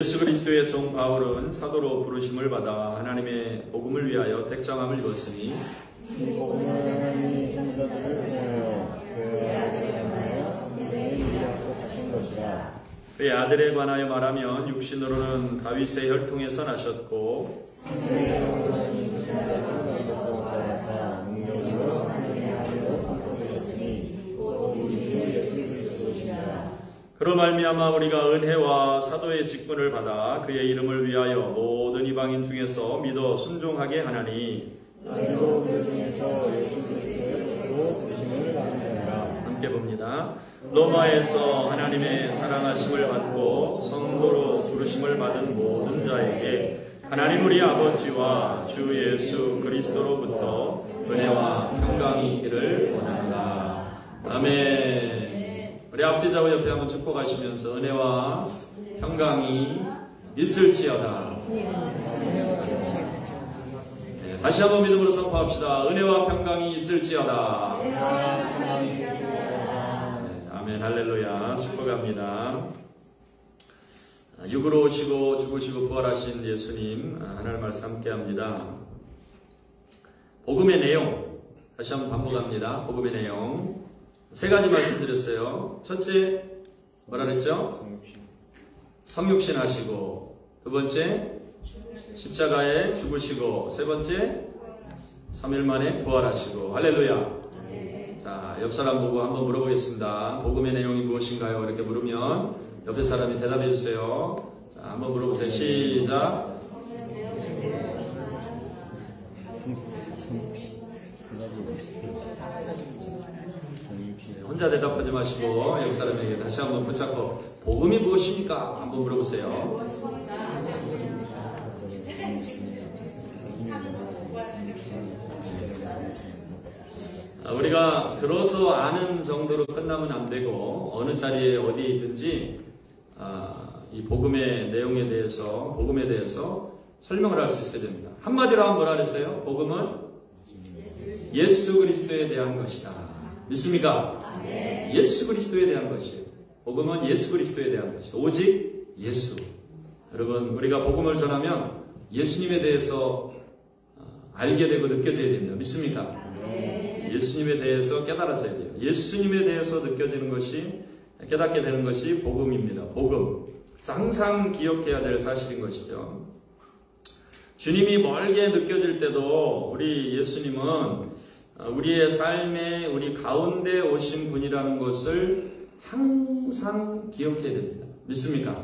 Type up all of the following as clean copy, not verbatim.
예수 그리스도의 종 바울은 사도로 부르심을 받아 하나님의 복음을 위하여 택정함을 입었으니 이 복음은 하나님이 천사들을 위하여 그의 아들에 관하여 선대에 약속하신 것이라. 그의 아들에 관하여 말하면 육신으로는 다윗의 혈통에서 나셨고 성령의 영으로는 중생자로서 받아사 능력으로 하나님의 아들로 선포되셨으니 곧 우리 주 예수 그리스도시라. 그로 말미암아 우리가 은혜와 사도의 직분을 받아 그의 이름을 위하여 모든 이방인 중에서 믿어 순종하게 하나니 너희도 그 중에서 예수 그리스도의 이름으로 부르심을 받느니라. 함께 봅니다. 로마에서 하나님의 사랑하심을 받고 성도로 부르심을 받은 모든 자에게 하나님 우리 아버지와 주 예수 그리스도로부터 은혜와 평강이 있기를 원합니다. 아멘. 우리 앞뒤 좌우 옆에 한번 축복하시면서 은혜와 평강이 있을지어다. 네, 다시 한번 믿음으로 선포합시다. 은혜와 평강이 있을지어다. 네, 아멘. 할렐루야. 축복합니다. 육으로 오시고 죽으시고 부활하신 예수님 하나님 말씀 함께합니다. 복음의 내용 다시 한번 반복합니다. 복음의 내용 세 가지 말씀드렸어요. 첫째 뭐라 그랬죠? 성육신 하시고, 두 번째 십자가에 죽으시고, 세 번째 3일 만에 부활하시고. 할렐루야. 자, 옆 사람 보고 한번 물어보겠습니다. 복음의 내용이 무엇인가요? 이렇게 물으면 옆에 사람이 대답해 주세요. 자, 한번 물어보세요. 시작. 혼자 대답하지 마시고 옆 사람에게 다시 한번 붙잡고 복음이 무엇입니까? 한번 물어보세요. 우리가 들어서 아는 정도로 끝나면 안 되고 어느 자리에 어디에 있든지 이 복음의 내용에 대해서 복음에 대해서 설명을 할 수 있어야 됩니다. 한마디로 하면 뭐라 그랬어요? 복음은 예수 그리스도에 대한 것이다. 믿습니까? 예수 그리스도에 대한 것이에요. 복음은 예수 그리스도에 대한 것이에요. 오직 예수. 여러분 우리가 복음을 전하면 예수님에 대해서 알게 되고 느껴져야 됩니다. 믿습니까? 예수님에 대해서 깨달아져야 돼요. 예수님에 대해서 느껴지는 것이 깨닫게 되는 것이 복음입니다. 복음. 항상 기억해야 될 사실인 것이죠. 주님이 멀게 느껴질 때도 우리 예수님은 우리의 삶에 우리 가운데 오신 분이라는 것을 항상 기억해야 됩니다. 믿습니까?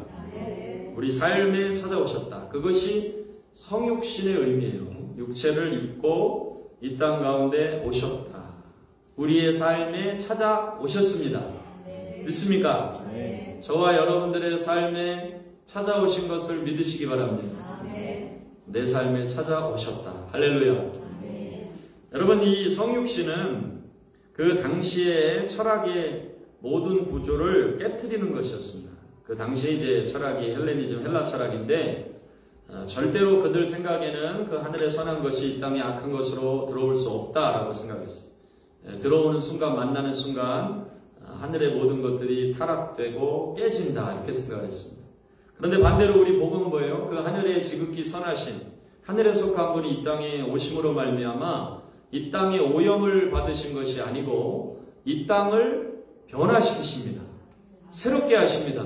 우리 삶에 찾아오셨다. 그것이 성육신의 의미예요. 육체를 입고 이 땅 가운데 오셨다. 우리의 삶에 찾아오셨습니다. 믿습니까? 저와 여러분들의 삶에 찾아오신 것을 믿으시기 바랍니다. 내 삶에 찾아오셨다. 할렐루야. 여러분 이 성육신은 그 당시의 철학의 모든 구조를 깨트리는 것이었습니다. 그 당시에 이제 철학이 헬레니즘 헬라 철학인데 절대로 그들 생각에는 그 하늘에 선한 것이 이 땅에 악한 것으로 들어올 수 없다라고 생각했어요. 들어오는 순간 만나는 순간 하늘의 모든 것들이 타락되고 깨진다 이렇게 생각했습니다. 그런데 반대로 우리 복음은 뭐예요? 그 하늘에 지극히 선하신 하늘에 속한 분이 이 땅에 오심으로 말미암아 이 땅에 오염을 받으신 것이 아니고 이 땅을 변화시키십니다. 새롭게 하십니다.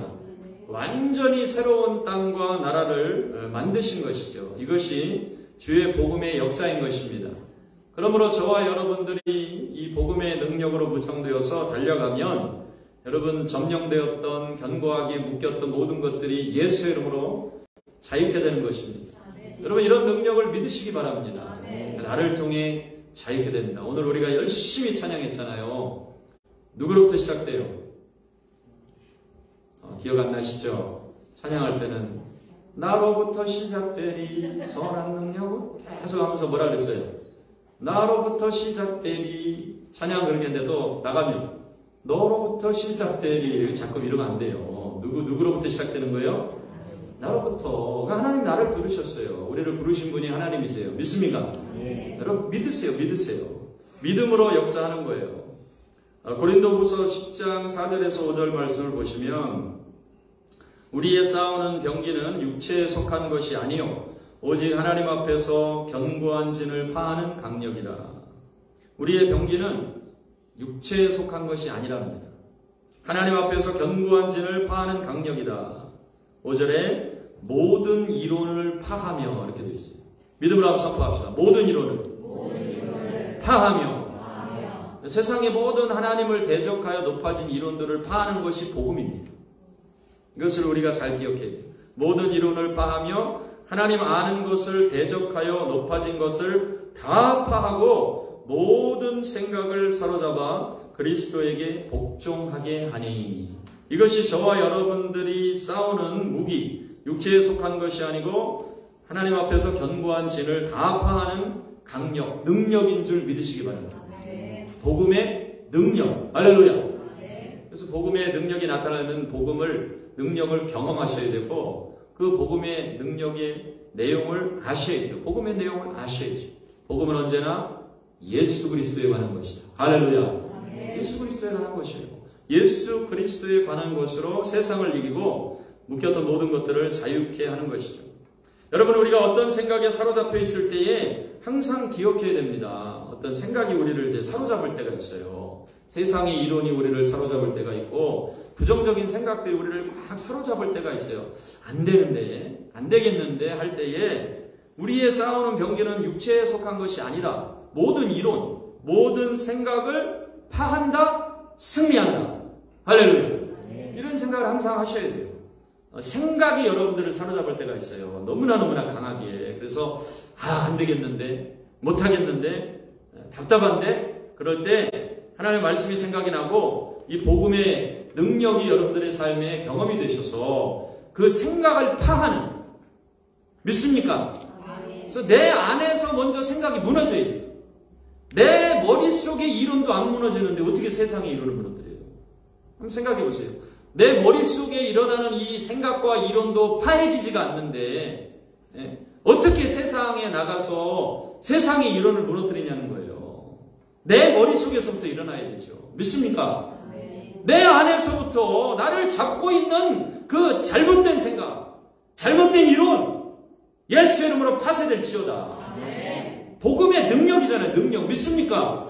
완전히 새로운 땅과 나라를 만드신 것이죠. 이것이 주의 복음의 역사인 것입니다. 그러므로 저와 여러분들이 이 복음의 능력으로 무장되어서 달려가면 여러분 점령되었던 견고하게 묶였던 모든 것들이 예수의 이름으로 자유케 되는 것입니다. 여러분 이런 능력을 믿으시기 바랍니다. 나를 통해 자유케 된다. 오늘 우리가 열심히 찬양했잖아요. 누구로부터 시작돼요? 기억 안 나시죠? 찬양할 때는 나로부터 시작되리 선한 능력은 계속 하면서 뭐라 그랬어요? 나로부터 시작되리 찬양 그렇게 했는데도 나가면 너로부터 시작되리 자꾸 이러면 안 돼요. 누구로부터 시작되는 거예요? 나로부터. 하나님 나를 부르셨어요. 우리를 부르신 분이 하나님이세요. 믿습니까? 여러분 믿으세요. 믿음으로 역사하는 거예요. 고린도후서 10장 4절에서 5절 말씀을 보시면 우리의 싸우는 병기는 육체에 속한 것이 아니요 오직 하나님 앞에서 견고한 진을 파하는 강력이라. 우리의 병기는 육체에 속한 것이 아니랍니다. 하나님 앞에서 견고한 진을 파하는 강력이다. 5절에 모든 이론을 파하며 이렇게 되어 있어요. 믿음으로 한번 선포합시다. 모든 이론을 파하며. 세상의 모든 하나님을 대적하여 높아진 이론들을 파하는 것이 복음입니다. 이것을 우리가 잘 기억해야 돼요. 모든 이론을 파하며 하나님 아는 것을 대적하여 높아진 것을 다 파하고 모든 생각을 사로잡아 그리스도에게 복종하게 하니. 이것이 저와 여러분들이 싸우는 무기, 육체에 속한 것이 아니고 하나님 앞에서 견고한 진을 다 파하는 강력, 능력인 줄 믿으시기 바랍니다. 복음의 능력. 할렐루야. 그래서 복음의 능력이 나타나는 능력을 경험하셔야 되고 그 복음의 능력의 내용을 아셔야죠. 복음의 내용을 아셔야죠. 복음은 언제나 예수 그리스도에 관한 것이다. 할렐루야. 예수 그리스도에 관한 것이에요. 예수 그리스도에 관한 것으로 세상을 이기고 묶였던 모든 것들을 자유케 하는 것이죠. 여러분, 우리가 어떤 생각에 사로잡혀 있을 때에 항상 기억해야 됩니다. 어떤 생각이 우리를 이제 사로잡을 때가 있어요. 세상의 이론이 우리를 사로잡을 때가 있고 부정적인 생각들이 우리를 막 사로잡을 때가 있어요. 안 되는데, 안 되겠는데 할 때에 우리의 싸우는 병기는 육체에 속한 것이 아니다. 모든 이론, 모든 생각을 파한다, 승리한다. 할렐루야. 이런 생각을 항상 하셔야 돼요. 생각이 여러분들을 사로잡을 때가 있어요. 너무나 강하게. 그래서 안 되겠는데, 못하겠는데, 답답한데, 그럴 때 하나님의 말씀이 생각이 나고 이 복음의 능력이 여러분들의 삶에 경험이 되셔서 그 생각을 파하는, 믿습니까? 그래서 내 안에서 먼저 생각이 무너져야지. 내 머릿속의 이론도 안 무너지는데 어떻게 세상의 이론을 무너뜨려요? 한번 생각해 보세요. 내 머릿속에 일어나는 이 생각과 이론도 파해지지가 않는데 어떻게 세상에 나가서 세상의 이론을 무너뜨리냐는 거예요. 내 머릿속에서부터 일어나야 되죠. 믿습니까? 내 안에서부터 나를 잡고 있는 그 잘못된 생각, 잘못된 이론, 예수 이름으로 파쇄될지어다. 복음의 능력이잖아요. 능력. 믿습니까?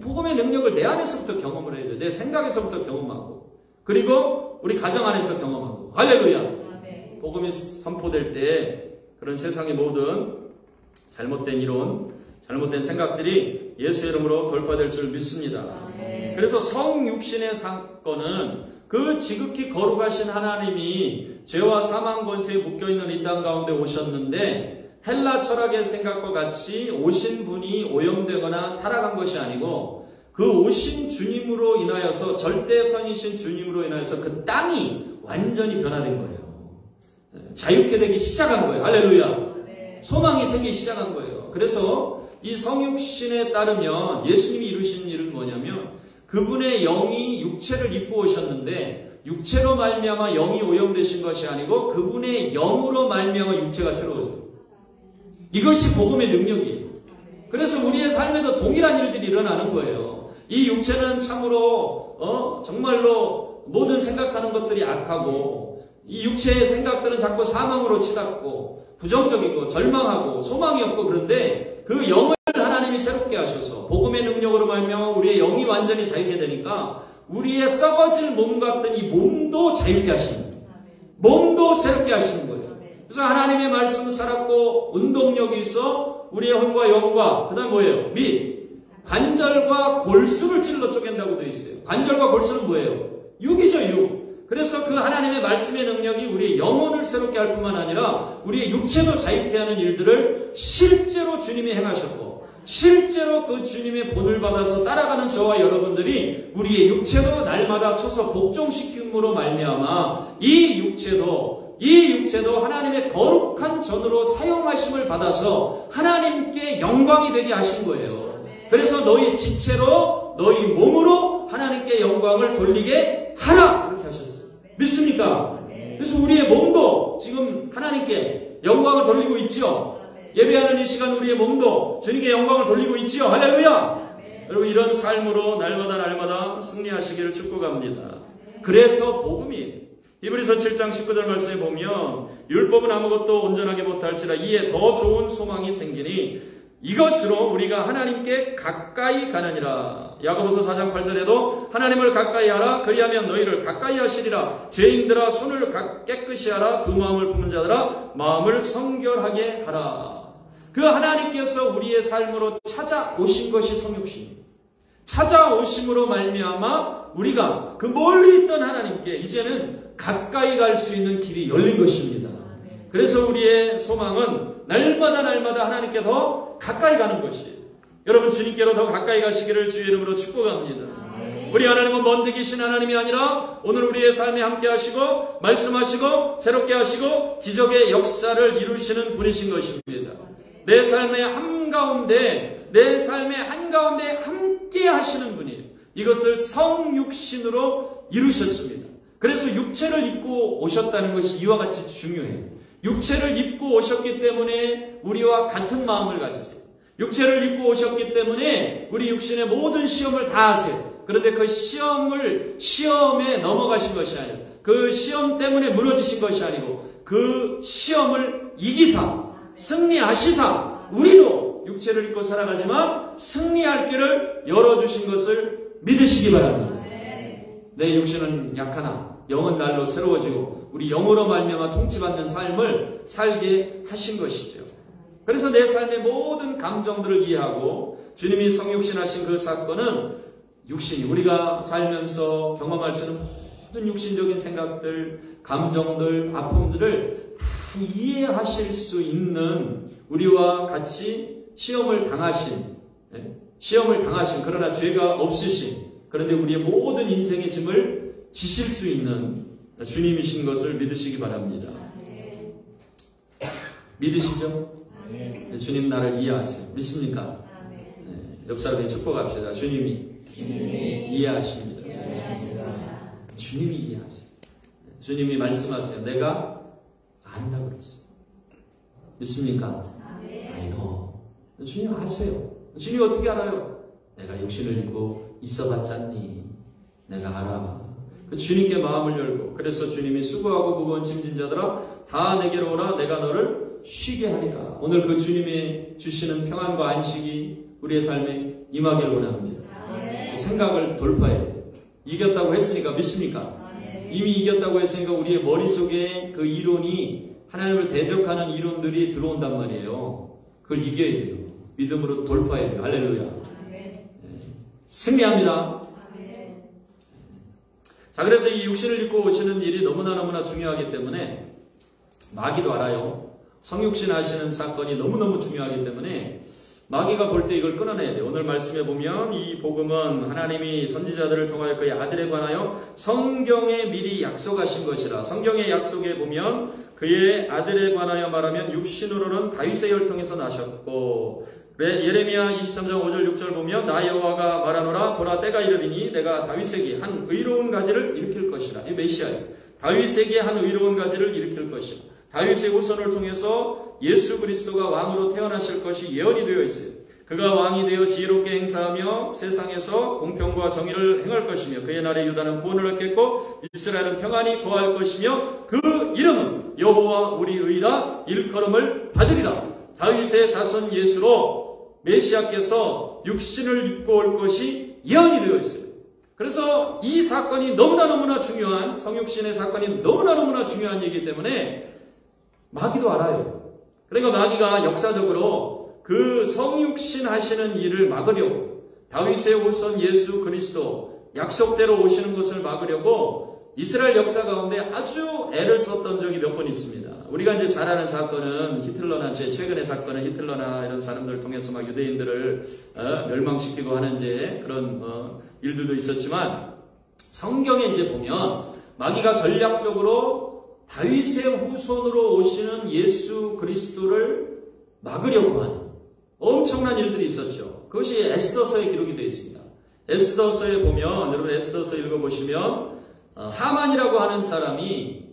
복음의 능력을 내 안에서부터 경험을 해야죠. 내 생각에서부터 경험하고, 그리고 우리 가정 안에서 경험하고. 할렐루야. 복음이 선포될 때 그런 세상의 모든 잘못된 이론, 잘못된 생각들이 예수 이름으로 돌파될 줄 믿습니다. 그래서 성육신의 사건은 그 지극히 거룩하신 하나님이 죄와 사망 권세에 묶여있는 이 땅 가운데 오셨는데 헬라 철학의 생각과 같이 오신 분이 오염되거나 타락한 것이 아니고 그 오신 주님으로 인하여서, 절대선이신 주님으로 인하여서 그 땅이 완전히 변화된 거예요. 자유케 되기 시작한 거예요. 할렐루야. 소망이 생기기 시작한 거예요. 그래서 이 성육신에 따르면 예수님이 이루신 일은 뭐냐면 그분의 영이 육체를 입고 오셨는데 육체로 말미암아 영이 오염되신 것이 아니고 그분의 영으로 말미암아 육체가 새로워져요. 이것이 복음의 능력이에요. 그래서 우리의 삶에도 동일한 일들이 일어나는 거예요. 이 육체는 참으로 정말로 모든 생각하는 것들이 악하고 이 육체의 생각들은 자꾸 사망으로 치닫고 부정적이고 절망하고 소망이 없고, 그런데 그 영을 하나님이 새롭게 하셔서 복음의 능력으로 말미암아 우리의 영이 완전히 자유케 되니까 우리의 썩어질 몸 같은 이 몸도 자유케 하시는 거예요. 몸도 새롭게 하시는 거예요. 그래서 하나님의 말씀은 살았고 운동력이 있어 우리의魂과 영과, 그 다음 뭐예요? 및 관절과 골수를 찔러 쪼갠다고 되어 있어요. 관절과 골수는 뭐예요? 육이죠, 육. 그래서 그 하나님의 말씀의 능력이 우리의 영혼을 새롭게 할 뿐만 아니라 우리의 육체도 자유케 하는 일들을 실제로 주님이 행하셨고, 실제로 그 주님의 본을 받아서 따라가는 저와 여러분들이 우리의 육체도 날마다 쳐서 복종시킴으로 말미암아 이 육체도 하나님의 거룩한 전으로 사용하심을 받아서 하나님께 영광이 되게 하신 거예요. 그래서 너희 지체로, 너희 몸으로 하나님께 영광을 돌리게 하라, 이렇게 하셨어요. 믿습니까? 그래서 우리의 몸도 지금 하나님께 영광을 돌리고 있죠. 예배하는 이 시간 우리의 몸도 주님께 영광을 돌리고 있지요. 할렐루야. 여러분, 이런 삶으로 날마다 승리하시기를 축복합니다. 그래서 복음이 히브리서 7장 19절 말씀에 보면 율법은 아무것도 온전하게 못할지라 이에 더 좋은 소망이 생기니 이것으로 우리가 하나님께 가까이 가느니라. 야고보서 4장 8절에도 하나님을 가까이 하라. 그리하면 너희를 가까이 하시리라. 죄인들아 손을 깨끗이 하라. 두 마음을 품은 자들아 마음을 성결하게 하라. 그 하나님께서 우리의 삶으로 찾아오신 것이 성육신입니다. 찾아오심으로 말미암아 우리가 그 멀리 있던 하나님께 이제는 가까이 갈 수 있는 길이 열린 것입니다. 그래서 우리의 소망은 날마다 하나님께 더 가까이 가는 것이에요. 여러분 주님께로 더 가까이 가시기를 주의 이름으로 축복합니다. 우리 하나님은 먼데 계신 하나님이 아니라 오늘 우리의 삶에 함께 하시고 말씀하시고 새롭게 하시고 기적의 역사를 이루시는 분이신 것입니다. 내 삶의 한가운데 함께 하시는 분이에요. 이것을 성육신으로 이루셨습니다. 그래서 육체를 입고 오셨다는 것이 이와 같이 중요해요. 육체를 입고 오셨기 때문에 우리와 같은 마음을 가지세요. 육체를 입고 오셨기 때문에 우리 육신의 모든 시험을 다 하세요. 그런데 그 시험에 넘어가신 것이 아니고 그 시험 때문에 무너지신 것이 아니고 그 시험을 이기사 승리하시사 우리도 육체를 입고 살아가지만 승리할 길을 열어주신 것을 믿으시기 바랍니다. 내 육신은 약하나 영은 날로 새로워지고 우리 영으로 말미암아 통치받는 삶을 살게 하신 것이죠. 그래서 내 삶의 모든 감정들을 이해하고 주님이 성육신하신 그 사건은 육신이 우리가 살면서 경험할 수 있는 모든 육신적인 생각들, 감정들, 아픔들을 다 이해하실 수 있는 우리와 같이 시험을 당하신 그러나 죄가 없으신 그런데 우리의 모든 인생의 짐을 지실 수 있는 주님이신 것을 믿으시기 바랍니다. 믿으시죠? 주님 나를 이해하세요. 믿습니까? 옆 사람에게 축복합시다. 주님이 이해하십니다. 주님이 이해하세요. 주님이 말씀하세요. 내가 안다 그랬어요. 믿습니까? 아니요. 주님 아세요. 주님이 어떻게 알아요? 내가 육신을 입고 있어봤잖니. 내가 알아. 그 주님께 마음을 열고 그래서 주님이 수고하고 무거운 짐진 자들아 다 내게로 오라 내가 너를 쉬게 하리라. 오늘 그 주님이 주시는 평안과 안식이 우리의 삶에 임하기를 원합니다. 그 생각을 돌파해야 돼요. 이겼다고 했으니까 믿습니까? 이미 이겼다고 했으니까 우리의 머릿속에 그 이론이 하나님을 대적하는 이론들이 들어온단 말이에요. 그걸 이겨야 돼요. 믿음으로 돌파해야 돼요. 할렐루야. 승리합니다. 자, 그래서 이 육신을 입고 오시는 일이 너무나 중요하기 때문에 마귀도 알아요. 성육신 하시는 사건이 너무너무 중요하기 때문에 마귀가 볼 때 이걸 끊어내야 돼요. 오늘 말씀해 보면 이 복음은 하나님이 선지자들을 통하여 그의 아들에 관하여 성경에 미리 약속하신 것이라. 성경의 약속에 보면 그의 아들에 관하여 말하면 육신으로는 다윗의 혈통에서 나셨고 예레미야 23장 5절 6절 보면 나 여호와가 말하노라 보라 때가 이르리니 내가 다윗에게 한 의로운 가지를 일으킬 것이라. 이 메시아예요. 다윗에게 한 의로운 가지를 일으킬 것이라. 다윗의 후손을 통해서 예수 그리스도가 왕으로 태어나실 것이 예언이 되어 있어요. 그가 왕이 되어 지혜롭게 행사하며 세상에서 공평과 정의를 행할 것이며 그의 날에 유다는 구원을 얻겠고 이스라엘은 평안히 거할 것이며 그 이름은 여호와 우리 의라 일컬음을 받으리라. 다윗의 자손 예수로 메시아께서 육신을 입고 올 것이 예언이 되어 있어요. 그래서 이 사건이 너무나 중요한 성육신의 사건이 너무나 중요한 얘기이기 때문에 마귀도 알아요. 그러니까 마귀가 역사적으로 그 성육신 하시는 일을 막으려고 다윗의 후손 예수 그리스도 약속대로 오시는 것을 막으려고 이스라엘 역사 가운데 아주 애를 썼던 적이 몇 번 있습니다. 우리가 이제 잘 아는 사건은 히틀러나 최근의 사건은 히틀러나 이런 사람들을 통해서 막 유대인들을 멸망시키고 하는 이제 그런 일들도 있었지만 성경에 이제 보면 마귀가 전략적으로 다윗의 후손으로 오시는 예수 그리스도를 막으려고 하는 엄청난 일들이 있었죠. 그것이 에스더서에 기록이 되어 있습니다. 에스더서에 보면 여러분 에스더서 읽어보시면 하만이라고 하는 사람이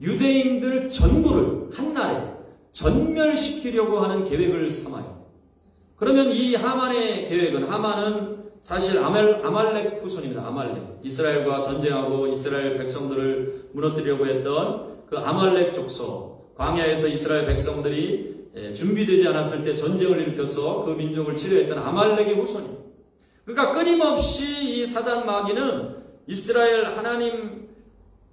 유대인들 전부를 한날에 전멸시키려고 하는 계획을 삼아요. 그러면 이 하만의 계획은 하만은 사실 아말렉 후손입니다. 아말렉. 이스라엘과 전쟁하고 이스라엘 백성들을 무너뜨리려고 했던 그 아말렉 족속. 광야에서 이스라엘 백성들이 준비되지 않았을 때 전쟁을 일으켜서 그 민족을 치료했던 아말렉의 후손입니다. 그러니까 끊임없이 이 사단 마귀는 이스라엘 하나님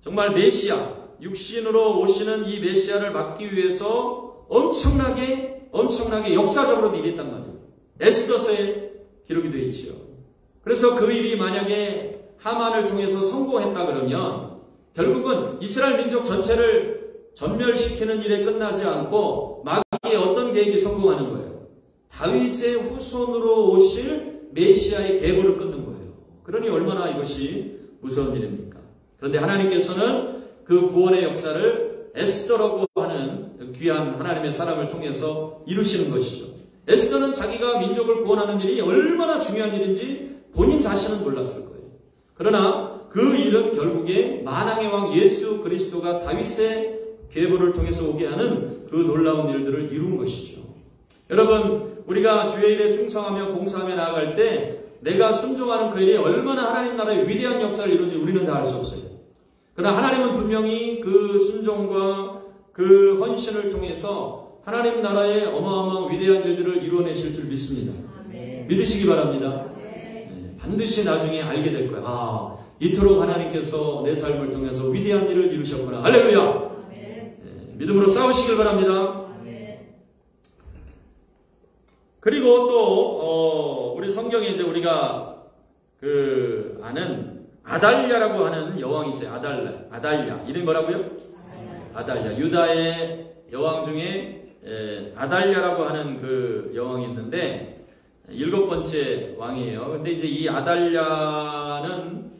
정말 메시아, 육신으로 오시는 이 메시아를 막기 위해서 엄청나게 역사적으로도 일했단 말이에요. 에스더서에 기록이 되어 있지요. 그래서 그 일이 만약에 하만을 통해서 성공했다 그러면 결국은 이스라엘 민족 전체를 전멸시키는 일에 끝나지 않고 마귀의 어떤 계획이 성공하는 거예요. 다윗의 후손으로 오실 메시아의 계보를 끊는 거예요. 그러니 얼마나 이것이 무서운 일입니까? 그런데 하나님께서는 그 구원의 역사를 에스더라고 하는 귀한 하나님의 사람을 통해서 이루시는 것이죠. 에스더는 자기가 민족을 구원하는 일이 얼마나 중요한 일인지 본인 자신은 몰랐을 거예요. 그러나 그 일은 결국에 만왕의 왕 예수 그리스도가 다윗의 계보를 통해서 오게 하는 그 놀라운 일들을 이룬 것이죠. 여러분, 우리가 주의 일에 충성하며 봉사하며 나아갈 때 내가 순종하는 그 일이 얼마나 하나님 나라의 위대한 역사를 이루는지 우리는 다 알 수 없어요. 그러나 하나님은 분명히 그 순종과 그 헌신을 통해서 하나님 나라의 어마어마한 위대한 일들을 이루어내실 줄 믿습니다. 믿으시기 바랍니다. 반드시 나중에 알게 될 거예요. 아, 이토록 하나님께서 내 삶을 통해서 위대한 일을 이루셨구나. 할렐루야. 믿음으로 싸우시길 바랍니다. 그리고 또 우리 성경에 이제 우리가 그 아는 아달랴라고 하는 여왕이 있어요. 아달랴. 이름이 뭐라고요? 아달랴. 유다의 여왕 중에 아달랴라고 하는 그 여왕이 있는데 7번째 왕이에요. 근데 이제 이 아달랴는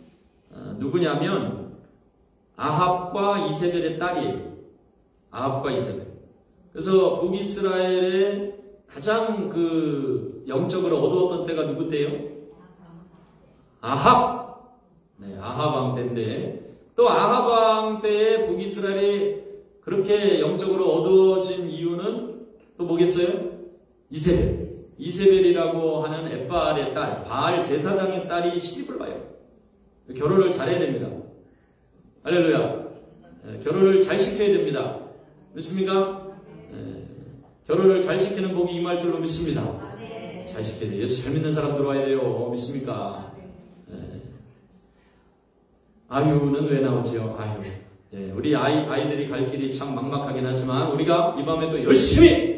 누구냐면 아합과 이세벨의 딸이에요. 아합과 이세벨. 그래서 북이스라엘의 가장 그 영적으로 어두웠던 때가 누구 때예요? 아합. 네, 아합 왕 때인데 또 아합 왕 때에 북이스라엘이 그렇게 영적으로 어두워진 이유는 또 뭐겠어요? 이세벨. 이세벨이라고 하는 엣바알의 딸, 바알 제사장의 딸이 시집을 와요. 결혼을 잘해야 됩니다. 할렐루야. 결혼을 잘 시켜야 됩니다. 믿습니까? 결혼을 잘 시키는 복이 임할 줄로 믿습니다. 잘 시켜야 돼요. 예수 잘 믿는 사람 들어와야 돼요. 믿습니까? 아유는 왜 나오지요? 아유. 우리 아이들이 갈 길이 참 막막하긴 하지만 우리가 이 밤에 또 열심히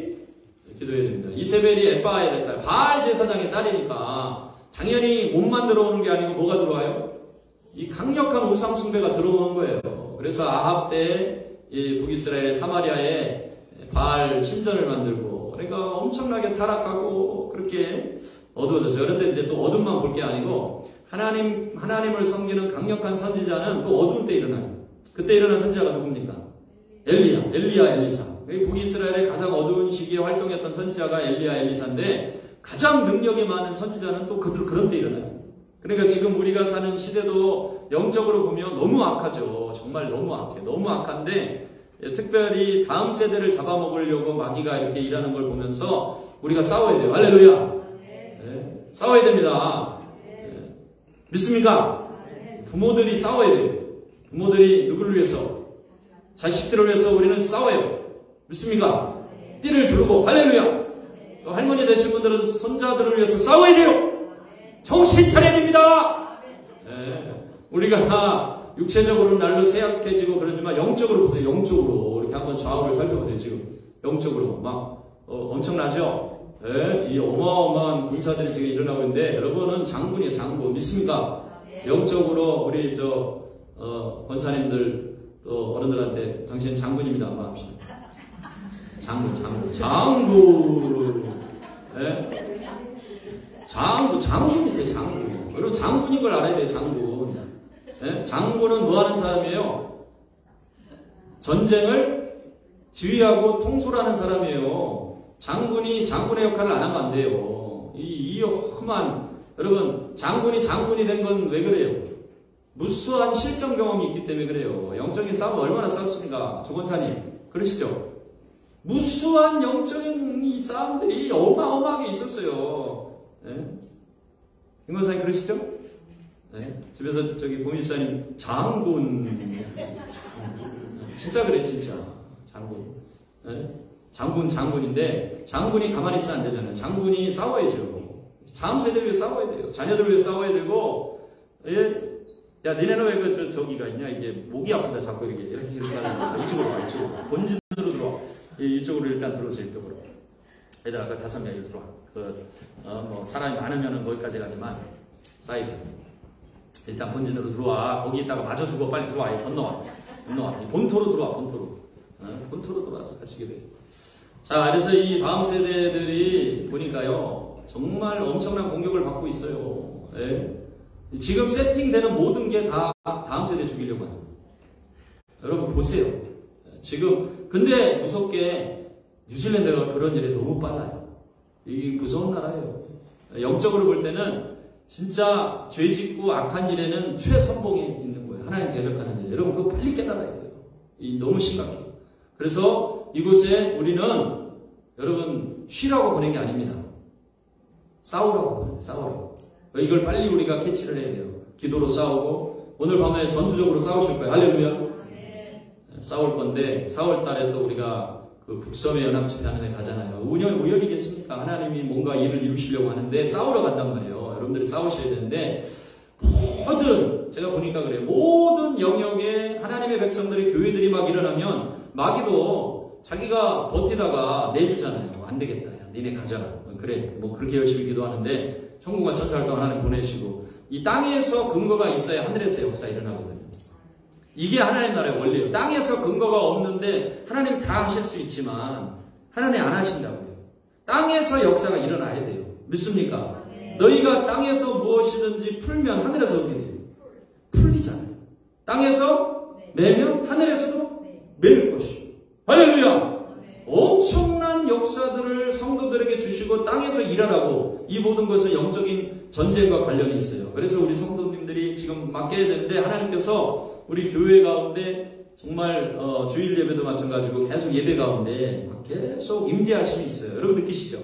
기도해야 됩니다. 이세벨이 엣바알의 딸, 바알 제사장의 딸이니까 당연히 몸만 들어오는 게 아니고 뭐가 들어와요? 이 강력한 우상 숭배가 들어오는 거예요. 그래서 아합 때 이 북이스라엘 사마리아에 바알 신전을 만들고 그러니까 엄청나게 타락하고 그렇게 어두워졌어요. 그런데 이제 또 어둠만 볼 게 아니고 하나님을 섬기는 강력한 선지자는 또 어두운 때 일어나요. 그때 일어난 선지자가 누굽니까? 엘리사. 북이스라엘의 가장 어두운 시기에 활동했던 선지자가 엘리사인데 가장 능력이 많은 선지자는 또 그런 때 일어나요. 그러니까 지금 우리가 사는 시대도 영적으로 보면 너무 악하죠. 정말 너무 악해. 너무 악한데 특별히 다음 세대를 잡아먹으려고 마귀가 이렇게 일하는 걸 보면서 우리가 싸워야 돼요. 할렐루야. 네. 싸워야 됩니다. 네. 믿습니까? 부모들이 싸워야 돼요. 부모들이 누구를 위해서? 자식들을 위해서 우리는 싸워요. 믿습니까? 띠를 두르고 할렐루야. 또 할머니 되신 분들은 손자들을 위해서 싸워야 돼요. 정신 차려야 됩니다. 네. 우리가 육체적으로는 날로 쇠약해지고 그러지만 영적으로 보세요. 영적으로 이렇게 한번 좌우를 살펴보세요. 지금 영적으로 막 엄청나죠. 네. 이 어마어마한 군사들이 지금 일어나고 있는데 여러분은 장군이에요. 장군. 믿습니까? 영적으로 우리 권사님들 또 어른들한테 당신은 장군입니다. 한번 합시다. 장군. 네? 장군이세요. 장군. 여러분 장군인 걸 알아야 돼요. 장군. 네? 장군은 뭐 하는 사람이에요? 전쟁을 지휘하고 통솔하는 사람이에요. 장군이 장군의 역할을 안 하면 안 돼요. 이 험한 여러분 장군이 된 건 왜 그래요? 무수한 실전 경험이 있기 때문에 그래요. 영적인 싸움 얼마나 싸웠습니까? 조건사님 그러시죠? 무수한 영적인 이 싸움들이 어마어마하게 있었어요. 네? 김건사님 그러시죠? 네? 집에서 저기 고민집사님 장군 진짜 그래 진짜 장군. 네? 장군인데 장군이 가만히 있으면 안 되잖아요. 장군이 싸워야죠. 다음 세대를 위해 싸워야 돼요. 자녀들을 위해 싸워야 되고 야 니네는 왜 저기가 있냐 이게 목이 아프다 자꾸 이렇게 하는 거야. 이쪽으로 와 이쪽으로 본진으로 들어와. 이쪽으로 일단 들어오세요. 이쪽으로. 얘들 아까 5명이 들어와. 뭐 사람이 많으면은 거기까지 가지만 사이드. 일단 본진으로 들어와. 거기 있다가 맞아주고 빨리 들어와. 건너와. 본토로 들어와. 본토로 들어와서 가시게 돼. 자, 그래서 이 다음 세대들이 보니까요 정말 엄청난 공격을 받고 있어요. 예? 지금 세팅되는 모든 게 다 다음 세대 죽이려고 합니다. 여러분 보세요. 지금 근데 무섭게 뉴질랜드가 그런 일에 너무 빨라요. 이 무서운 나라예요. 영적으로 볼 때는 진짜 죄 짓고 악한 일에는 최선봉에 있는 거예요. 하나님 대적하는 일. 여러분 그거 빨리 깨달아야 돼요. 너무 심각해요. 그래서 이곳에 우리는 여러분 쉬라고 보낸 게 아닙니다. 싸우라고 보내요. 싸우라고. 이걸 빨리 우리가 캐치를 해야 돼요. 기도로 싸우고 오늘 밤에 전투적으로 싸우실 거예요. 할렐루야. 싸울 건데 4월 달에 또 우리가 그 북섬의 연합집회하는 데 가잖아요. 우연이겠습니까? 하나님이 뭔가 일을 이루시려고 하는데 싸우러 간단 말이에요. 여러분들이 싸우셔야 되는데 모든 제가 보니까 그래요. 모든 영역에 하나님의 백성들이 교회들이 막 일어나면 마귀도 자기가 버티다가 내주잖아요. 안 되겠다. 야, 니네 가져라. 그래. 뭐 그렇게 열심히 기도하는데 천국과 천사를 또 하나님 보내시고 이 땅에서 근거가 있어야 하늘에서 역사 일어나거든요. 이게 하나님 나라의 원리예요. 땅에서 근거가 없는데 하나님 다 하실 수 있지만 하나님 안 하신다고요. 땅에서 역사가 일어나야 돼요. 믿습니까? 너희가 땅에서 무엇이든지 풀면 하늘에서 어떻게 돼요? 풀리잖아요. 땅에서 매면 하늘에서도 매일 것이요. 할렐루야! 엄청난 역사들을 성도들에게 주시고 땅에서 일하라고 이 모든 것은 영적인 전쟁과 관련이 있어요. 그래서 우리 성도님들이 지금 맡겨야 되는데 하나님께서 우리 교회 가운데 정말 주일 예배도 마찬가지고 계속 예배 가운데 계속 임재하심이 있어요. 여러분 느끼시죠?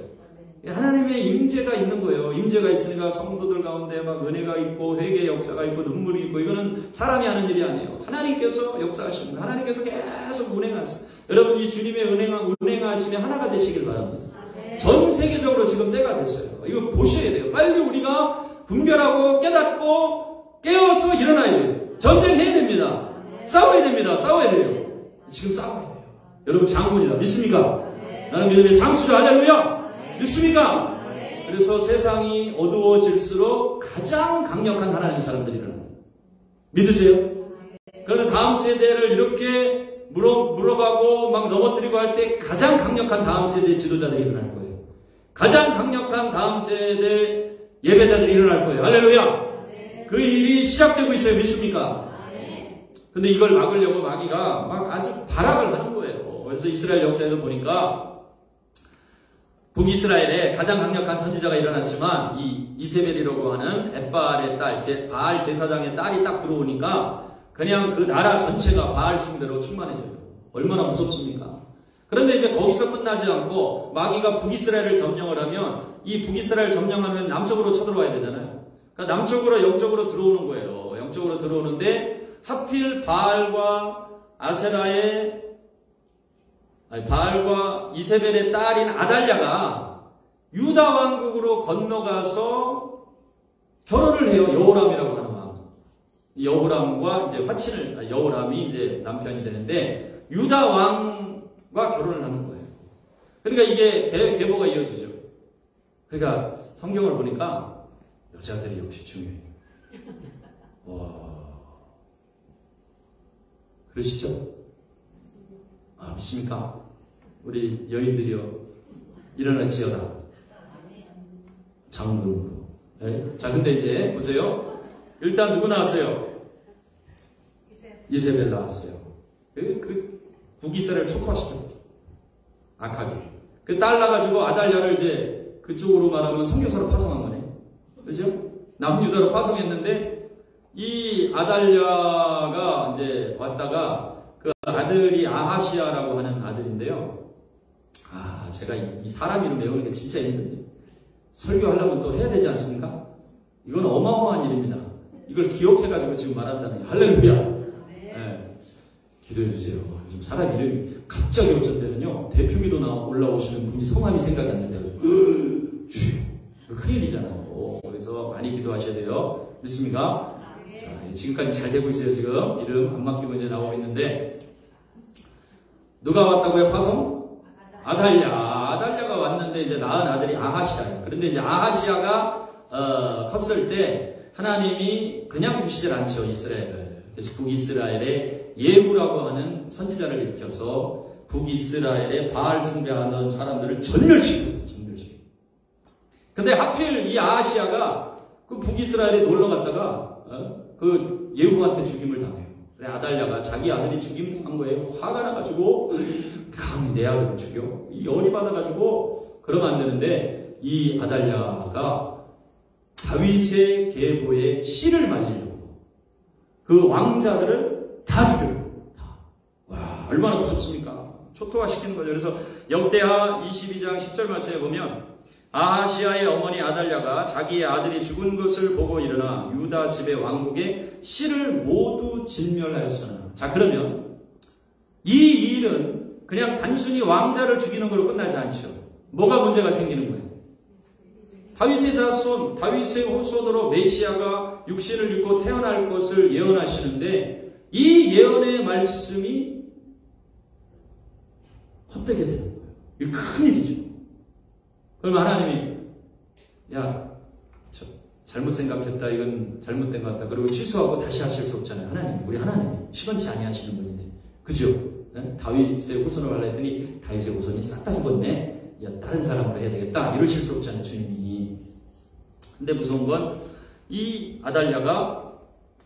하나님의 임재가 있는 거예요. 임재가 있으니까 성도들 가운데 막 은혜가 있고 회개의 역사가 있고 눈물이 있고 이거는 사람이 하는 일이 아니에요. 하나님께서 역사하시는 거예요. 하나님께서 계속 운행하세요. 여러분 이 주님의 운행하심에 하나가 되시길 바랍니다. 전 세계적으로 지금 때가 됐어요. 이거 보셔야 돼요. 빨리 우리가 분별하고 깨닫고 깨어서 일어나야 돼요. 전쟁해야 됩니다. 싸워야 됩니다. 싸워야 돼요. 지금 싸워야 돼요. 여러분 장군이다. 믿습니까? 나는 믿음의 장수죠. 할렐루야. 믿습니까? 그래서 세상이 어두워질수록 가장 강력한 하나님의 사람들이 일어나요. 믿으세요? 그러면 다음 세대를 이렇게 물어가고 막 넘어뜨리고 할 때 가장 강력한 다음 세대의 지도자들이 일어날 거예요. 가장 강력한 다음 세대 예배자들이 일어날 거예요. 할렐루야! 그 일이 시작되고 있어요. 믿습니까? 근데 이걸 막으려고 마귀가 막 아주 발악을 하는 거예요. 그래서 이스라엘 역사에도 보니까 북이스라엘에 가장 강력한 선지자가 일어났지만 이 이세벨이라고 하는 엣바알의 딸, 바알 제사장의 딸이 딱 들어오니까 그냥 그 나라 전체가 바알 숭배로 충만해져요. 얼마나 무섭습니까? 그런데 이제 거기서 끝나지 않고 마귀가 북이스라엘을 점령을 하면 이 북이스라엘 점령하면 남쪽으로 쳐들어와야 되잖아요. 그러니까 남쪽으로 영적으로 들어오는 거예요. 영적으로 들어오는데 하필 바알과 이세벨의 딸인 아달랴가 유다 왕국으로 건너가서 결혼을 해요. 여호람이라고 하는 왕. 여호람과 이제 여호람이 이제 남편이 되는데 유다 왕과 결혼을 하는 거예요. 그러니까 이게 계보가 이어지죠. 그러니까 성경을 보니까 여자들이 역시 중요해요. 와. 그러시죠? 아, 믿습니까? 우리 여인들이요. 일어나지어라. 장군으로. 네? 자, 근데 이제, 보세요. 일단 누구 나왔어요? 이세벨 나왔어요. 북이스라엘을 촉화시켰어요. 악하게. 그 딸 나가지고 아달랴를 이제 그쪽으로 말하면 선교사로 파송한 거네. 그죠? 남유다로 파송했는데, 이 아달랴가 이제 왔다가 그 아들이 아하시아라고 하는 아들인데요. 제가 이 사람 이름 외우는 게 진짜 힘든데 설교하려면 또 해야 되지 않습니까? 이건 어마어마한 일입니다. 이걸 기억해가지고 지금 말한다는 게 할렐루야. 네. 기도해 주세요. 좀 사람 이름이 갑자기 어쩐 때는요 대표기도 올라오시는 분이 성함이 생각이 안 난다고 주여 큰일이잖아요. 그래서 많이 기도하셔야 돼요. 믿습니까? 자, 지금까지 잘 되고 있어요. 지금 이름 안 맡기고 이제 나오고 있는데 누가 왔다고요? 파송? 아달랴가 왔는데 이제 낳은 아들이 아하시아예요. 그런데 이제 아하시아가 컸을 때 하나님이 그냥 두시질 않죠. 이스라엘을. 그래서 북이스라엘에 예후라고 하는 선지자를 일으켜서 북이스라엘에 바알 숭배하는 사람들을 전멸시켜요. 근데 하필 이 아하시아가 그 북이스라엘에 놀러 갔다가 그 예후한테 죽임을 당해요. 그래 아달랴가 자기 아들이 죽임당한 거예요. 화가 나가지고 감히 내 아들을 죽여? 열이 받아가지고 그러면 안 되는데 이 아달랴가 다윗의 계보에 씨를 말리려고 그 왕자들을 다 죽여요. 다. 와 얼마나 무섭습니까? 초토화시키는 거죠. 그래서 역대하 22장 10절 말씀에 보면 아하시아의 어머니 아달랴가 자기의 아들이 죽은 것을 보고 일어나 유다 집의 왕국의 씨를 모두 진멸하였으나 자 그러면 이 일은 그냥 단순히 왕자를 죽이는 걸로 끝나지 않죠. 뭐가 문제가 생기는 거예요? 다윗의 자손, 다윗의 후손으로 메시아가 육신을 입고 태어날 것을 예언하시는데 이 예언의 말씀이 헛되게 되는 거예요. 이게 큰일이죠. 그러면 하나님이 야, 잘못 생각했다. 이건 잘못된 것 같다. 그리고 취소하고 다시 하실 수 없잖아요. 우리 하나님이 시건치 아니하시는 분인데 그죠? 네? 다윗의 후손을 하려 했더니 다윗의 후손이 싹 다 죽었네. 야, 다른 사람으로 해야 되겠다. 이러실 수 없잖아요. 주님이. 근데 무서운 건 이 아달랴가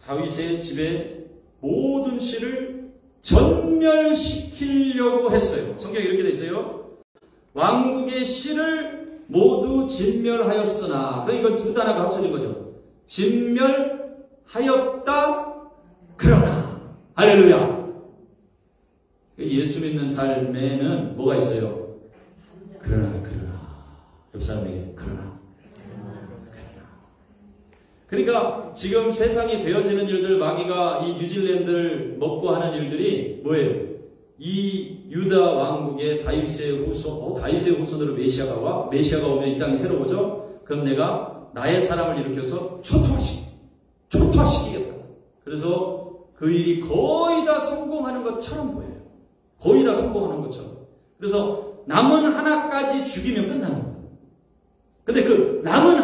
다윗의 집에 모든 씨를 전멸시키려고 했어요. 성경에 이렇게 돼 있어요. 왕국의 씨를 모두 진멸하였으나 그러니까 이건 두 단어가 합쳐진 거죠. 진멸하였다 그러나 할렐루야. 예수 믿는 삶에는 뭐가 있어요? 그러나 옆 사람에게 그러나. 그러니까 지금 세상이 되어지는 일들 마귀가 이 뉴질랜드를 먹고 하는 일들이 뭐예요? 이 유다 왕국의 다윗의 후손으로 메시아가 와. 메시아가 오면 이 땅이 새로 오죠? 그럼 내가 나의 사람을 일으켜서 초토화시키겠다. 그래서 그 일이 거의 다 성공하는 것처럼 보여요. 거의 다 성공하는 것처럼. 그래서 남은 하나까지 죽이면 끝나는 거예요. 근데 그 남은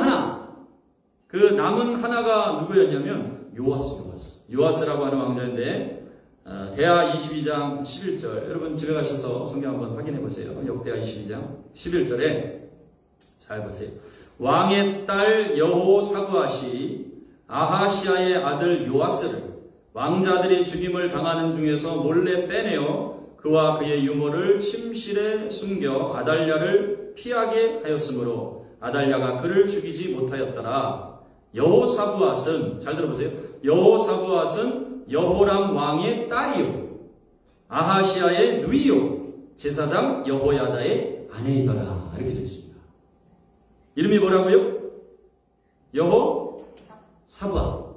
하나가 누구였냐면 요아스라고 하는 왕자인데 대하 22장 11절 여러분 집에 가셔서 성경 한번 확인해 보세요. 역대하 22장 11절에 잘 보세요. 왕의 딸 여호사브앗이 아하시아의 아들 요아스를 왕자들이 죽임을 당하는 중에서 몰래 빼내어 그와 그의 유모를 침실에 숨겨 아달랴를 피하게 하였으므로 아달랴가 그를 죽이지 못하였더라. 여호사브앗은 잘 들어보세요. 여호사브앗은 여호람 왕의 딸이요 아하시아의 누이요 제사장 여호야다의 아내이더라. 이렇게 되어 있습니다. 이름이 뭐라고요? 여호사브앗.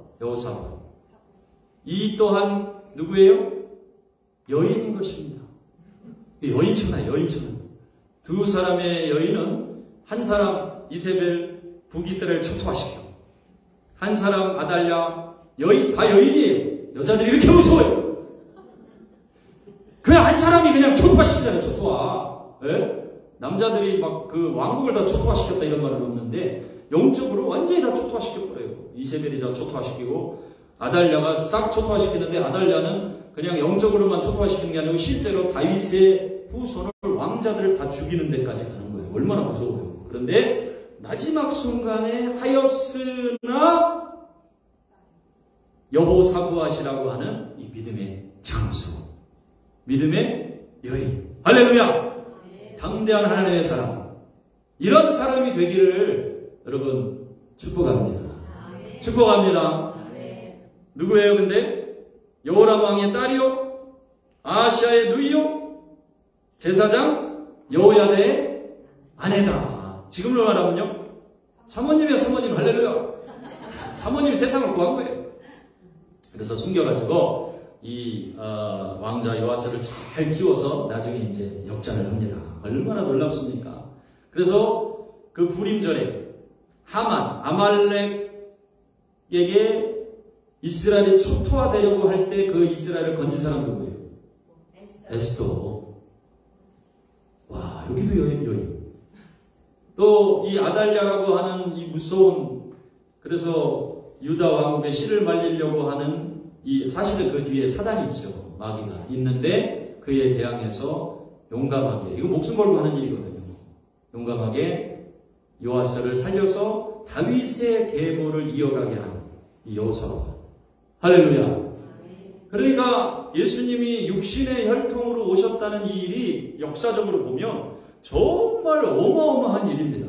이 또한 누구예요? 여인인 것입니다. 여인처럼 두 사람의 여인은 한 사람 이세벨 북이스라엘 초토화시켜 한 사람 아달랴 여인 다 여인이에요. 여자들이 이렇게 무서워요. 그냥 한 사람이 그냥 초토화시키잖아요. 초토화. 네? 남자들이 막 그 왕국을 다 초토화시켰다 이런 말은 없는데 영적으로 완전히 다 초토화시켜버려요. 이세벨이 다 초토화시키고 아달랴가 싹 초토화시키는데 아달랴는 그냥 영적으로만 초토화시키는 게 아니고 실제로 다윗의 후손을 왕자들을 다 죽이는 데까지 가는 거예요. 얼마나 무서워요. 그런데 마지막 순간에 하였으나 여호사브앗이라고 하는 이 믿음의 장수, 믿음의 여인. 할렐루야! 당대한 하나님의 사람. 이런 사람이 되기를 여러분 축복합니다. 축복합니다. 누구예요 근데? 여호람 왕의 딸이요? 아하시아의 누이요? 제사장 여호야다의 아내다. 지금으로 말하면요 사모님이야 사모님. 할렐루야. 사모님이 세상을 구한 거예요. 그래서 숨겨가지고 이 왕자 요아스를 잘 키워서 나중에 이제 역전을 합니다. 얼마나 놀랍습니까? 그래서 그 부림절에 하만, 아말렉에게 이스라엘이 초토화되려고 할 때 그 이스라엘을 건진 사람 누구예요? 에스더. 와, 여기도 여인. 또 이 아달랴라고 하는 이 무서운, 그래서 유다 왕국의 씨를 말리려고 하는 이 사실은 그 뒤에 사단이 있죠. 마귀가 있는데 그에 대항해서 용감하게, 이거 목숨 걸고 하는 일이거든요. 용감하게 요아스를 살려서 다윗의 계보를 이어가게 한 이 여호사밧. 할렐루야. 그러니까 예수님이 육신의 혈통으로 오셨다는 이 일이 역사적으로 보면 정말 어마어마한 일입니다.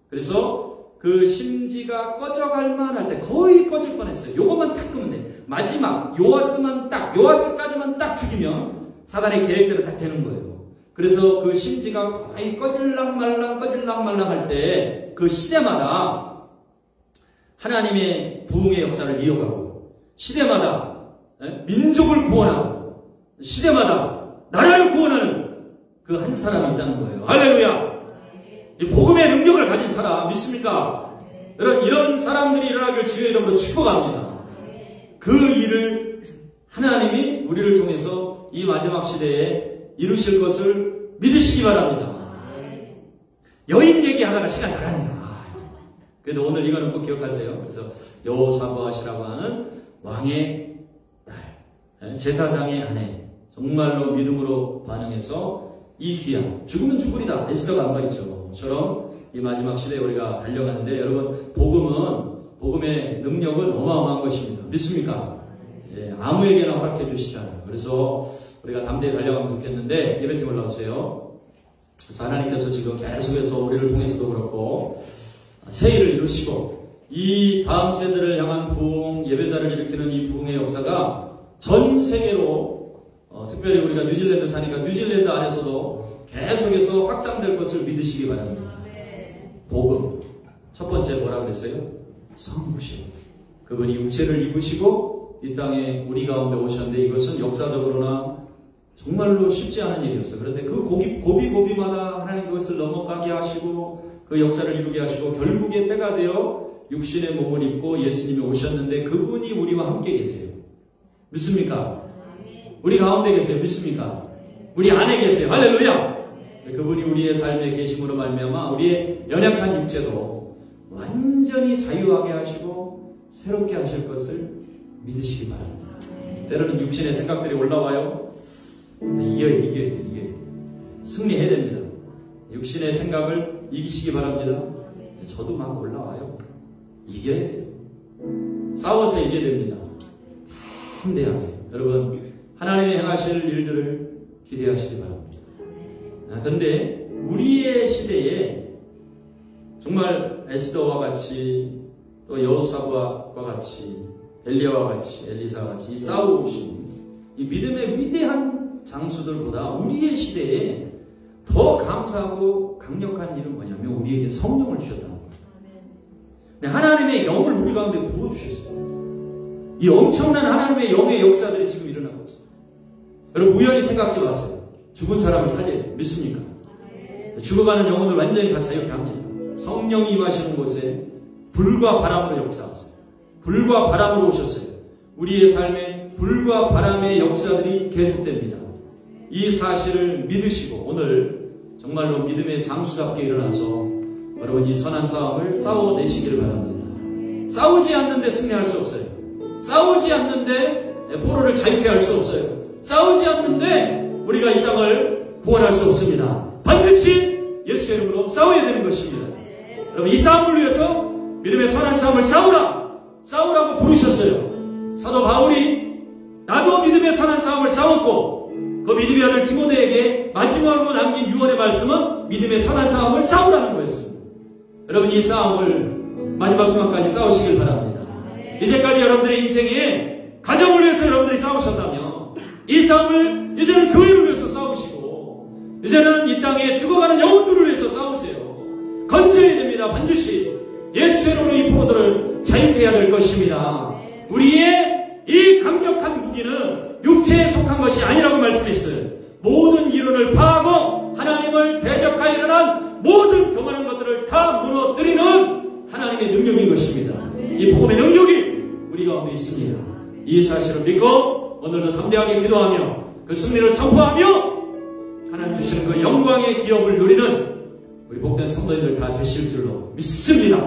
그래서 그 심지가 꺼져갈 만할 때 거의 꺼질 뻔했어요. 요것만 딱 끄면 돼. 마지막 요아스까지만 딱 죽이면 사단의 계획대로 딱 되는 거예요. 그래서 그 심지가 거의 꺼질랑 말랑 할 때 그 시대마다 하나님의 부흥의 역사를 이어가고, 시대마다 민족을 구원하고, 시대마다 나라를 구원하는 그 한 사람이 있다는 거예요. 할렐루야. 이 복음의 능력을 가진 사람 믿습니까? 이런 사람들이 일어나길 주의 이름으로 축복합니다. 그 일을 하나님이 우리를 통해서 이 마지막 시대에 이루실 것을 믿으시기 바랍니다. 여인 얘기하다가 시간 나갔네요. 그래도 오늘 이거는 꼭 기억하세요. 그래서 여호사밧이라고 하는 왕의 딸, 제사장의 아내, 정말로 믿음으로 반응해서 이 귀한, 죽으면 죽으리다, 에스더가 한 말이죠. 처럼 이 마지막 시대에 우리가 달려가는데, 여러분, 복음의 능력은 어마어마한 것입니다. 믿습니까? 예, 아무에게나 허락해 주시잖아요. 그래서 우리가 담대히 달려가면 좋겠는데, 예배팀 올라오세요. 그래서 하나님께서 지금 계속해서 우리를 통해서도 그렇고, 새 일을 이루시고, 이 다음 세대를 향한 부흥, 예배자를 일으키는 이 부흥의 역사가 전 세계로, 특별히 우리가 뉴질랜드 사니까 뉴질랜드 안에서도 계속해서 확장될 것을 믿으시기 바랍니다. 복음. 첫 번째 뭐라고 그랬어요? 성육신. 그분이 육체를 입으시고 이 땅에 우리 가운데 오셨는데, 이것은 역사적으로나 정말로 쉽지 않은 일이었어요. 그런데 그 고비마다 하나님 그것을 넘어가게 하시고 그 역사를 이루게 하시고, 결국에 때가 되어 육신의 몸을 입고 예수님이 오셨는데 그분이 우리와 함께 계세요. 믿습니까? 우리 가운데 계세요. 믿습니까? 우리 안에 계세요. 할렐루야. 그분이 우리의 삶에 계심으로 말미암아 우리의 연약한 육체도 완전히 자유하게 하시고 새롭게 하실 것을 믿으시기 바랍니다. 때로는 육신의 생각들이 올라와요. 이겨야 돼. 승리해야 됩니다. 육신의 생각을 이기시기 바랍니다. 저도 막 올라와요. 이겨야 돼요. 싸워서 이겨야 됩니다. 담대하게. 여러분, 하나님이 행하실 일들을 기대하시기 바랍니다. 그런데 우리의 시대에 정말 에스더와 같이, 또 여호사밧과 같이, 엘리야와 같이, 엘리사와 같이 싸우신 이 믿음의 위대한 장수들보다 우리의 시대에 더 감사하고 강력한 일은 뭐냐면 우리에게 성령을 주셨다는 거예요. 하나님의 영을 우리 가운데 부어주셨어요. 이 엄청난 하나님의 영의 역사들이 지금 일어나고 있어요. 여러분, 우연히 생각지 마세요. 죽은 사람을 살려야 돼요. 믿습니까? 죽어가는 영혼을 완전히 다 자유케 합니다. 성령이 임하시는 곳에 불과 바람으로 역사하세요. 불과 바람으로 오셨어요. 우리의 삶에 불과 바람의 역사들이 계속됩니다. 이 사실을 믿으시고 오늘 정말로 믿음의 장수답게 일어나서 여러분 이 선한 싸움을 싸워내시기를 바랍니다. 싸우지 않는데 승리할 수 없어요. 싸우지 않는데 포로를 자유케 할 수 없어요. 싸우지 않는데 우리가 이 땅을 구원할 수 없습니다. 반드시 예수의 이름으로 싸워야 되는 것입니다. 여러분, 이 싸움을 위해서 믿음의 선한 싸움을 싸우라고 부르셨어요. 사도 바울이 나도 믿음의 선한 싸움을 싸웠고, 그 믿음의 아들 디모데에게 마지막으로 남긴 유언의 말씀은 믿음의 선한 싸움을 싸우라는 거였습니다. 여러분, 이 싸움을 마지막 순간까지 싸우시길 바랍니다. 이제까지 여러분들의 인생에 가정을 위해서 여러분들이 싸우셨다면 이 싸움을 이제는 교회를 위해서 싸우시고, 이제는 이 땅에 죽어가는 영혼들을 위해서 싸우세요. 건져야 됩니다. 반드시 예수의 이름으로 이 포로들을 자유해야 될 것입니다. 우리의 이 강력한 무기는 육체에 속한 것이 아니라고 말씀했어요. 모든 이론을 파하고 하나님을 대적하여 일어난 모든 교만한 것들을 다 무너뜨리는 하나님의 능력인 것입니다. 이 복음의 능력이 우리 가운데 있습니다. 이 사실을 믿고 오늘도 담대하게 기도하며 그 승리를 선포하며 하나님 주시는 그 영광의 기업을 누리는 우리 복된 성도님들 다 되실 줄로 믿습니다.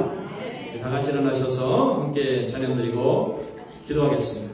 다 같이 일어나셔서 함께 찬양 드리고 기도하겠습니다.